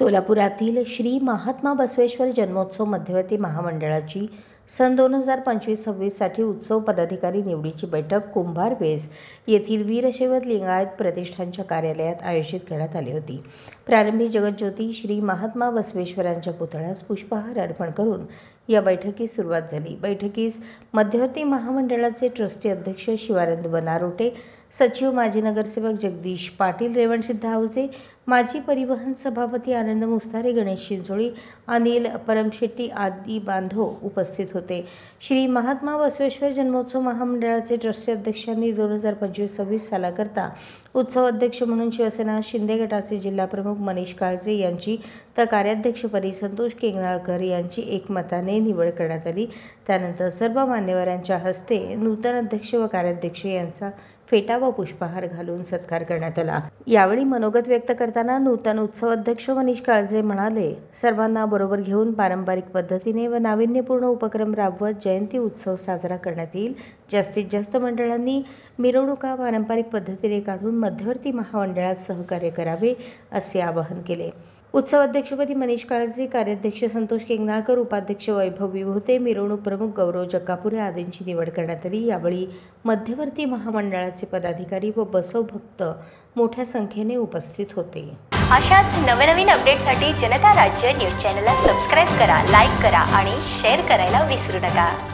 सोलापुरातील श्री महात्मा बसवेश्वर जन्मोत्सव मध्यवर्ती महामंडळाची सन 2025-26 साठी उत्सव पदाधिकारी निवडीची बैठक कुंभार वेस येथील वीरशैव लिंगायत प्रतिष्ठानच्या कार्यालयात आयोजित करण्यात आली होती। प्रारंभी जगज्योती श्री महात्मा बसवेश्वरांच्या पुतळ्यास पुष्पहार अर्पण करून या बैठकीस सुरुवात झाली। बैठकीस मध्यवर्ती महामंडळाचे ट्रस्टी अध्यक्ष शिवानंद बनारोटे, सचिव माजी नगरसेवक जगदीश पाटील, रेवणसिद्ध हावजे, माजी परिवहन सभापती आनंद मुस्तारे, गणेश चिंचोळी, अनिल परमशेट्टी आदी बांधव उपस्थित होते। श्री महात्मा बसवेश्वर जन्मोत्सव महामंडळाचे ट्रस्टी अध्यक्षांनी 2025-26 सालाकरता उत्सव अध्यक्ष म्हणून शिवसेना शिंदे गटाचे जिल्हा प्रमुख मनीष काळजे यांची तर कार्याध्यक्षपदी संतोष केंगनाळकर यांची एकमताने निवड करण्यात आली। त्यानंतर सर्व मान्यवरांच्या हस्ते नूतन अध्यक्ष व कार्याध्यक्ष यांचा फेटा व पुष्पहार घालून सत्कार करण्यात आला। यावेळी मनोगत व्यक्त करताना नूतन उत्सव अध्यक्ष मनीष काळजे म्हणाले, सर्वांना बरोबर घेऊन पारंपरिक पद्धतीने व नाविन्यपूर्ण उपक्रम राबवत जयंती उत्सव साजरा करण्यात येईल। जास्तीत जास्त मंडळांनी मिरवणुका पारंपरिक पद्धतीने काढून मध्यवर्ती महामंडळात सहकार्य करावे असे आवाहन केले। उत्सव अध्यक्षपदी मनीष काळजे, कार्याध्यक्ष संतोष केंगनाळकर, उपाध्यक्ष वैभव विभूते, मिरवणूक प्रमुख गौरव जक्कापुरे आदींची निवड करण्यात आली। यावेळी मध्यवर्ती महामंडळाचे पदाधिकारी व बसव भक्त मोठ्या संख्येने उपस्थित होते। अशाच नवनवीन अपडेटसाठी जनता राज्य न्यूज चॅनलला सबस्क्राइब करा, लाईक करा आणि शेअर करायला विसरू नका।